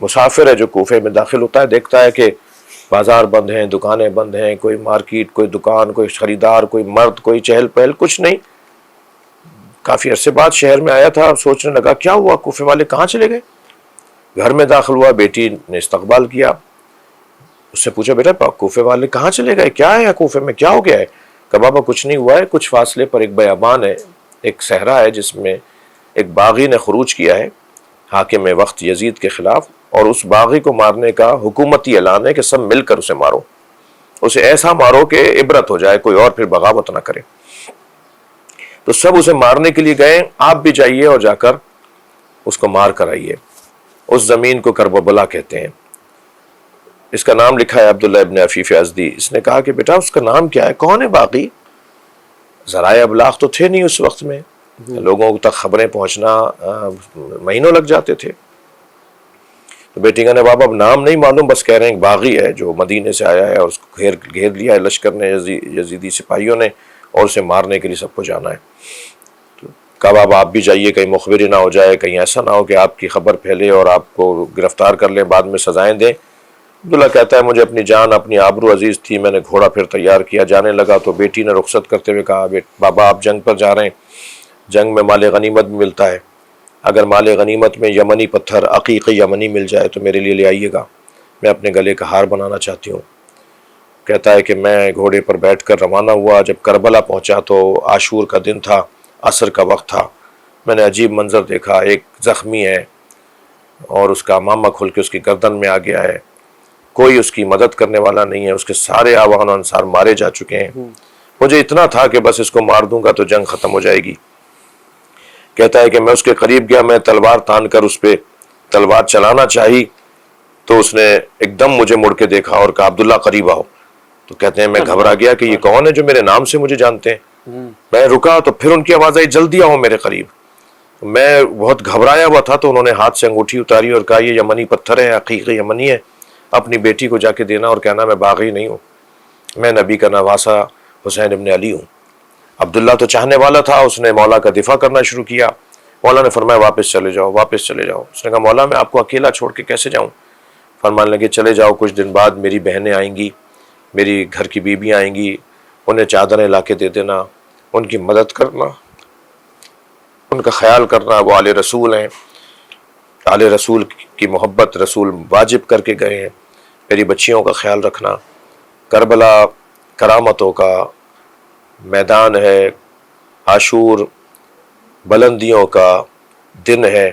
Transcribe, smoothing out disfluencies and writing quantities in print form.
مسافر ہے جو کوفے میں داخل ہوتا ہے، دیکھتا ہے کہ بازار بند ہیں، دکانیں بند ہیں، کوئی مارکیٹ، کوئی دکان، کوئی خریدار، کوئی مرد، کوئی چہل پہل، کچھ نہیں۔ کافی عرصے بعد شہر میں آیا تھا، سوچنے لگا کیا ہوا، کوفے والے کہاں چلے گئے؟ گھر میں داخل ہوا، بیٹی نے استقبال کیا، اس سے پوچھا بیٹا کوفے والے کہاں چلے گئے، کیا ہے کوفے میں، کیا ہو گیا ہے؟ کہ بابا کچھ نہیں ہوا ہے، کچھ فاصلے پر ایک بیابان ہے، ایک صحرا ہے جس میں ایک باغی نے خروج کیا ہے حاکم وقت یزید کے خلاف، اور اس باغی کو مارنے کا حکومتی اعلان ہے کہ سب مل کر اسے مارو، اسے ایسا مارو کہ عبرت ہو جائے، کوئی اور پھر بغاوت نہ کرے۔ تو سب اسے مارنے کے لیے گئے، آپ بھی جائیے اور جا کر اس کو مار کر آئیے۔ اس زمین کو کربلا کہتے ہیں۔ اس کا نام لکھا ہے عبداللہ ابن عفیف ازدی۔ اس نے کہا کہ بیٹا اس کا نام کیا ہے، کون ہے باغی؟ ذرائع ابلاغ تو تھے نہیں اس وقت میں، لوگوں تک خبریں پہنچنا مہینوں لگ جاتے تھے۔ تو بیٹی نے بابا اب نام نہیں معلوم، بس کہہ رہے ہیں ایک باغی ہے جو مدینے سے آیا ہے اور اس کو گھیر لیا ہے لشکر نے، یزیدی سپاہیوں نے، اور اسے مارنے کے لیے سب کو جانا ہے۔ تو کہا بابا آپ بھی جائیے، کہیں مخبری نہ ہو جائے، کہیں ایسا نہ ہو کہ آپ کی خبر پھیلے اور آپ کو گرفتار کر لیں، بعد میں سزائیں دیں۔ عبداللہ کہتا ہے مجھے اپنی جان اپنی آبرو عزیز تھی، میں نے گھوڑا پھر تیار کیا، جانے لگا تو بیٹی نے رخصت کرتے ہوئے کہا بابا آپ جنگ پر جا رہے ہیں، جنگ میں مال غنیمت بھی ملتا ہے، اگر مال غنیمت میں یمنی پتھر عقیق یمنی مل جائے تو میرے لیے لے آئیے گا، میں اپنے گلے کا ہار بنانا چاہتی ہوں۔ کہتا ہے کہ میں گھوڑے پر بیٹھ کر روانہ ہوا، جب کربلا پہنچا تو عاشور کا دن تھا، عصر کا وقت تھا، میں نے عجیب منظر دیکھا، ایک زخمی ہے اور اس کا امامہ کھل کے اس کی گردن میں آ گیا ہے، کوئی اس کی مدد کرنے والا نہیں ہے، اس کے سارے آوان و انصار مارے جا چکے ہیں، مجھے اتنا تھا کہ بس اس کو مار دوں گا تو جنگ ختم ہو جائے گی۔ کہتا ہے کہ میں اس کے قریب گیا، میں تلوار تان کر اس پہ تلوار چلانا چاہی تو اس نے ایک دم مجھے مڑ کے دیکھا اور کہا عبداللہ قریب آؤ۔ تو کہتے ہیں میں گھبرا گیا کہ یہ کون ہے جو میرے نام سے مجھے جانتے ہیں۔ میں رکا تو پھر ان کی آواز آئی جلدی آؤ میرے قریب۔ میں بہت گھبرایا ہوا تھا تو انہوں نے ہاتھ سے انگوٹھی اتاری اور کہا یہ یمنی پتھر ہے، حقیقی یمنی ہے، اپنی بیٹی کو جا کے دینا اور کہنا میں باغی نہیں ہوں، میں نبی کا نواسہ حسین ابن علی ہوں۔ عبداللہ تو چاہنے والا تھا، اس نے مولا کا دفاع کرنا شروع کیا۔ مولا نے فرمایا واپس چلے جاؤ، واپس چلے جاؤ۔ اس نے کہا مولا میں آپ کو اکیلا چھوڑ کے کیسے جاؤں؟ فرمانے لگے چلے جاؤ، کچھ دن بعد میری بہنیں آئیں گی، میری گھر کی بیویاں آئیں گی، انہیں چادریں لا کے دے دینا، ان کی مدد کرنا، ان کا خیال کرنا، وہ آل رسول ہیں، آل رسول کی محبت رسول واجب کر کے گئے ہیں، میری بچیوں کا خیال رکھنا۔ کربلا کرامتوں کا میدان ہے، عاشور بلندیوں کا دن ہے،